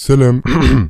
سلام.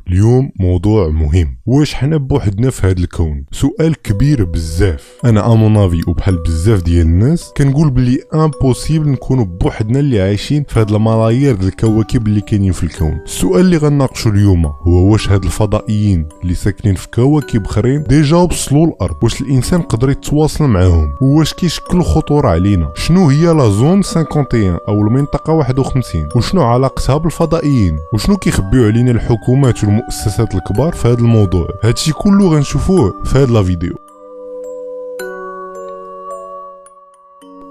اليوم موضوع مهم. واش حنا بوحدنا في هذا الكون؟ سؤال كبير بزاف. انا امونافي وبحال بزاف ديال الناس كنقول بلي امبوسيبل نكونوا بوحدنا اللي عايشين في هاد الملايير ديال الكواكب اللي كاينين في الكون. السؤال اللي غنناقشوا اليوم هو واش هاد الفضائيين اللي ساكنين في كواكب اخرين ديجا وصلوا الارض؟ واش الانسان قدر يتواصل معاهم؟ واش كيشكلوا خطوره علينا؟ شنو هي لا زون 51 او المنطقه 51 وشنو علاقتها بالفضائيين؟ وشنو كيخبيو علينا الحكومات والمؤسسات الكبار في هذا الموضوع؟ هادشي كله غنشوفوه في هاد لا فيديو.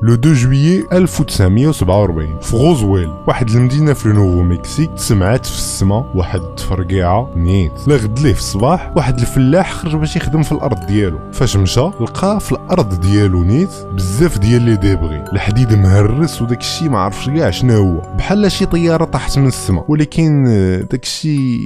لو 2 جويي 1947 في غوزويل، واحد المدينه في نوفو مكسيك، سمعت في السما واحد التفرقيعه نيت. لا غد ليه في الصباح واحد الفلاح خرج باش يخدم في الارض ديالو. فاش مشى لقى في الارض ديالو نيت بزاف ديال لي ديبغي، الحديد مهرس وداكشي ما عرفش كاع شنو هو، بحال شي طياره طاحت من السما، ولكن داكشي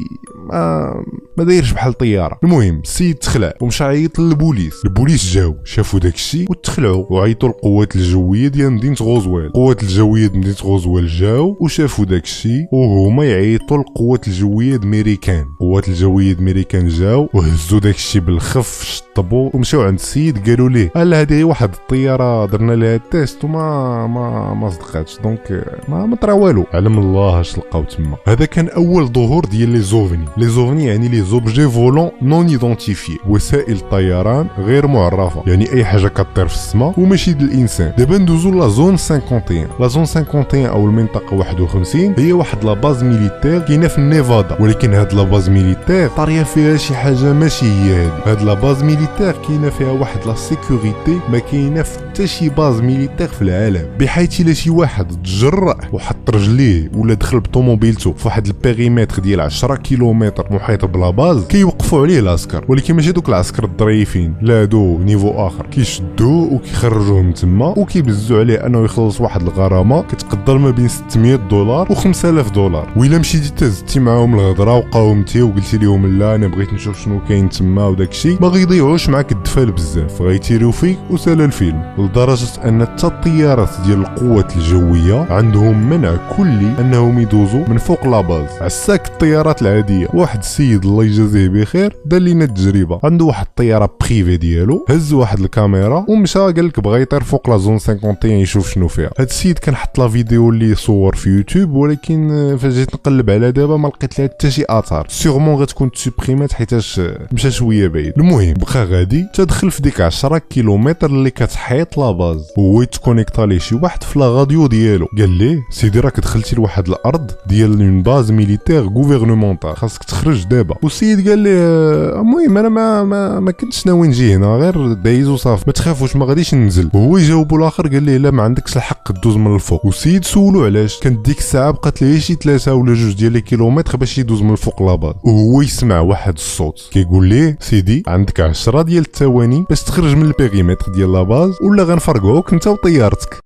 ما دايرش بحال طياره. المهم السيد تخلع ومشى عيط للبوليس. البوليس جاو شافوا داكشي وتخلعوا وعيطوا للقوات الجويه ديال مدينه غوزويل. القوات الجويه ديال مدينه غوزويل جاو وشافوا داكشي وهما يعيطوا للقوات الجويه د ميريكان. القوات الجويه د ميريكان جاو وهزوا داكشي بالخف، شطبوا ومشاو عند السيد قالوا ليه لا هذه واحد الطياره درنا لها التيست وما صدقاتش، دونك ما طرا والو. علم الله اش لقاو تما. هذا كان اول ظهور ديال لي زوفني. لي زوفني يعني لي زوبجي فولون نون ايدونتيفي، وسائل طيران غير معرفه، يعني اي حاجه كطير في السماء وماشي ديال الانسان. دابا ندوزو لا زون 51. لا زون 51 او المنطقه 51 هي واحد لا باز ميليتير كاينه في النيفادا، ولكن هاد لا باز ميليتير طاريه فيها شي حاجه ماشي هي هادي. هاد لا باز ميليتير كاينه فيها واحد لا سيكوريتي ما كاينه في حتى شي باز ميليتير في العالم، بحيث الا شي واحد تجرأ وحط رجليه ولا دخل بطوموبيلته في واحد البيريمتر ديال 10 كيلومتر محيط بلا باز كيوقفوا عليه العسكر، ولكن ماشي دوك العسكر الظريفين، لا دو نيفو اخر، كيشدوه وكيخرجوه من تما وكيبزوا عليه انه يخلص واحد الغرامه كتقدر ما بين $600 و $5000. وإلا مشيتي تهزتي معاهم الهضره وقاومتي وقلتي لهم لا انا بغيت نشوف شنو كاين تما وداكشي، ما غيضيعوش معاك الدفال بزاف، غيتيريو فيك وسال الفيلم. لدرجه ان حتى الطيارات ديال القوات الجويه عندهم منع كلي انهم يدوزوا من فوق لاباز، عساك الطيارات العاديه. واحد السيد الله يجازيه بخير دار لينا التجربه، عنده واحد الطياره بريفي ديالو، هز واحد الكاميرا ومشى قال لك بغا يطير فوق لا زون 51 يشوف شنو فيها. هاد السيد كان حط لا فيديو اللي صور في يوتيوب، ولكن فاش جيت نقلب على دابا ما لقيت لها حتى شي اثار، سيغمون غتكون تسوبريمات حيتاش مشى شويه بعيد. المهم بقى غادي تدخل في ديك 10 كيلومتر اللي كتحيط لا باز، وهو يتكونيكتا ليه شي واحد في لا راديو ديالو، قال ليه سيدي راك دخلتي لواحد الارض ديال اون باز ميليتير غوفرنمونتال، خاصك تخرج دابا. والسيد قال ليه المهم انا ما كنتش ناوي نجي هنا، غير دايز وصافي، ما تخافوش ما غاديش ننزل. وهو يجاوبو الاخر قال ليه لا ما عندكش الحق تدوز من الفوق. والسيد سولو علاش، كانت ديك الساعه بقات ليه شي 3 ولا 2 ديال لي كيلومتر باش يدوز من الفوق لاباز. وهو يسمع واحد الصوت كيقول ليه سيدي عندك 10 ديال الثواني باش تخرج من البيريمتر ديال لاباز ولا غنفرقوك انت وطيارتك.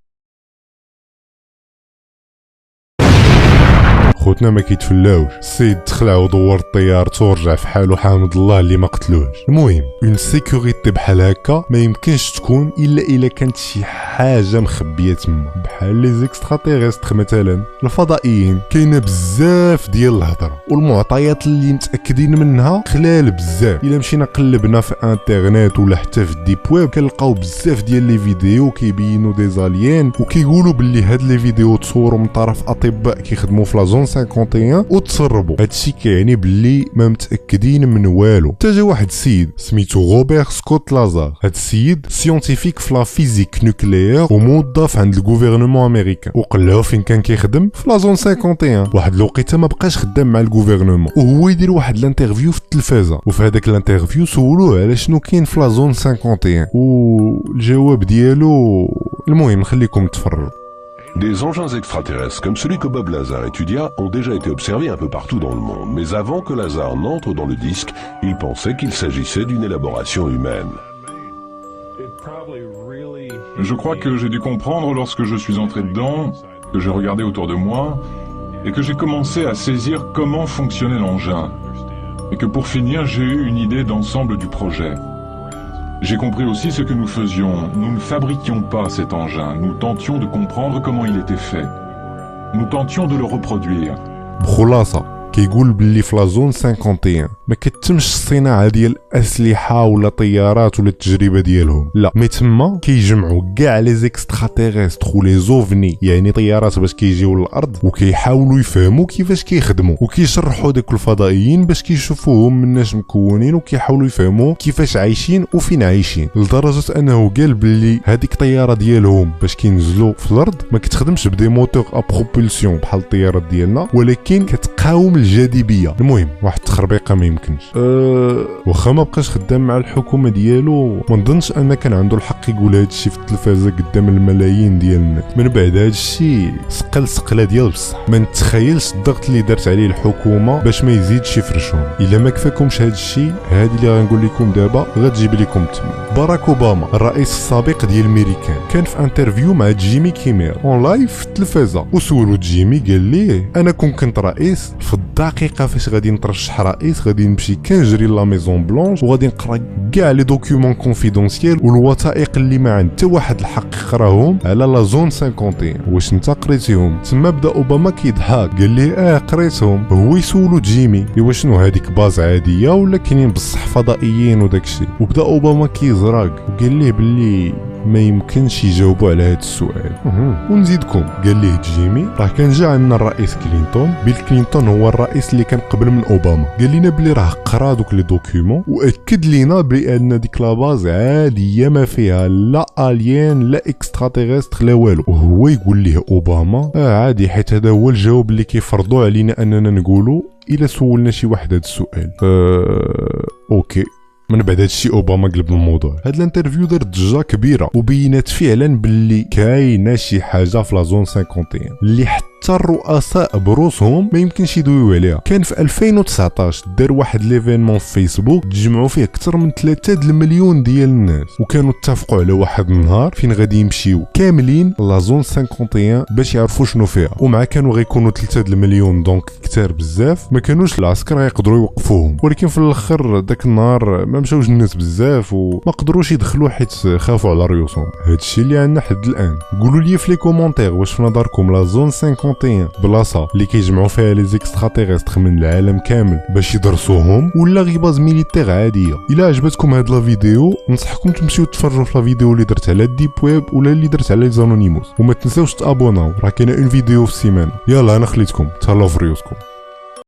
خوتنا ما كيتفلاوش، السيد تخلع ودور طيارته ورجع في حاله حامد الله اللي ما قتلوش. المهم اون سيكوريتي بحال هكا ما يمكنش تكون الا كانت شي حاجه مخبيه تما، بحال لي زيكستراتيريستر مثلا الفضائيين. كاينه بزاف ديال الهضره والمعطيات اللي متاكدين منها خلال بزاف. الا مشينا قلبنا في انترنت ولا حتى في الديب ويب كنلقاو بزاف ديال لي فيديو كيبينوا دي زاليين وكيقولوا باللي هاد لي فيديو تصوروا من طرف اطباء كيخدموا في لا زون 51 وتسربوا. هادشي كيعني باللي ما متاكدين من والو. حتى جا واحد السيد سميتو روبير سكوت لازار. هاد السيد سيونتيفيك في لا فيزيك نوكليير وموظف عند الغوفرنمون امريكان، وقلاو فين كان كيخدم في لا زون 51. واحد الوقيته ما بقاش خدام مع الغوفرنمون وهو يدير واحد الانترفيو في التلفازه، وفي هذاك الانترفيو سولوه على شنو كاين في لا زون 51 والجواب ديالو المهم نخليكم تفرجوا. Des engins extraterrestres comme celui que Bob Lazar étudia ont déjà été observés un peu partout dans le monde, mais avant que Lazar n'entre dans le disque, il pensait qu'il s'agissait d'une élaboration humaine. Je crois que j'ai dû comprendre lorsque je suis entré dedans, que j'ai regardé autour de moi, et que j'ai commencé à saisir comment fonctionnait l'engin, et que pour finir j'ai eu une idée d'ensemble du projet. J'ai compris aussi ce que nous faisions. Nous ne fabriquions pas cet engin, nous tentions de comprendre comment il était fait. Nous tentions de le reproduire. بخلاصة كيقول باللي في لا زون 51 ما كتمش الصناعه ديال الاسلحه ولا طيارات ولا التجربه ديالهم، لا، مي تما كيجمعوا كاع لي زيكستراتيرستر ولي زوفني، يعني طيارات باش كيجيو للارض وكيحاولوا يفهموا كيفاش كيخدموا، وكيشرحوا ديك الفضائيين باش كيشوفوهم مناش مكونين وكيحاولوا يفهموا كيفاش عايشين وفين عايشين، لدرجه انه قال باللي هذيك الطياره ديالهم باش كينزلوا في الارض ما كتخدمش بدي موتور ا بروبولسيون بحال الطيارات ديالنا، ولكن كتقاوم الجاذبيه. المهم واحد التخربيقه ما يمكنش. واخا ما بقاش خدام مع الحكومه ديالو، ما نظنش ان كان عنده الحق يقول هذا الشيء في التلفازه قدام الملايين ديال الناس. من بعد هذا الشيء سقله ديال بصح، ما نتخيلش الضغط اللي دارت عليه الحكومه باش ما يزيدش يفرشهم. الا ما كفاكمش هذا الشيء، هذه اللي غنقول لكم دابا غتجيب لكم تما. باراك اوباما الرئيس السابق ديال الميريكان كان في انترفيو مع جيمي كيمير اون لايف في التلفازه، وسولو جيمي قال ليه انا كنت رئيس في الدقيقه فاش غادي نترشح رئيس غادي نمشي كنجري لا ميزون بلونش وغادي نقرا كاع لي دوكيومون كونفيدونسيال والوثائق اللي ما عند حتى واحد الحق يقراهم على لا زون 51. واش انت قريتيهم؟ تما بدا اوباما كيضحك قال ليه قريتهم. هو يسولو جيمي ايوا شنو هذيك باز عاديه ولا كاينين بصح فضائيين وداكشي؟ وبدا اوباما كيزرق وقال ليه باللي ما يمكنش يجاوبوا على هذا السؤال. ونزيدكم قال ليه جيمي راه كان جا عندنا الرئيس كلينتون، بيل كلينتون هو الرئيس اللي كان قبل من اوباما، قال لنا بلي راه قرا دوك لي دوكيومون واكد لينا بان ديك لاباز عاديه ما فيها لا الين لا اكستراتيرستر لا والو. وهو يقول ليه اوباما عادي، حيت هذا هو الجواب اللي كيفرضوا علينا اننا نقولوا الا سولنا شي واحد هذا السؤال. اوكي. من بعد هادشي اوباما قلب الموضوع. هاد الانترفيو دار ضجه كبيره وبينات فعلا باللي كاينه شي حاجه في لا زون 51 اللي حتى الرؤساء بروسهم ما يمكنش يدويو عليها. كان في 2019 دار واحد ليفينمون في فيسبوك تجمعوا فيه اكثر من 3 المليون ديال الناس، وكانوا اتفقوا على واحد النهار فين غادي يمشيو كاملين لا زون 51 باش يعرفوا شنو فيها. ومع كانوا غيكونوا 3 المليون دونك كثار بزاف، ما كانوش العسكر غيقدروا يوقفوهم، ولكن في الاخر داك النهار ما مشاوش الناس بزاف وما قدروش يدخلوا حيت خافوا على ريوسهم. هادشي اللي عندنا حد الان. قولوا لي في لي كومونتير واش في نظركم لا زون 51 بلاصه اللي كيجمعوا فيها لي زيكستراتيرستر من العالم كامل باش يدرسوهم، ولا غير باز ميليتير عاديه؟ الا عجبتكم هاد لا فيديو ننصحكم تمشيو تفرجوا في لا فيديو اللي درت على الديب ويب ولا اللي درت على زانونيموس، وما تنساوش تابوناو، راه كاينه اون فيديو في السيمانه. يلا انا خليتكم، تهلاو في ريوسكم.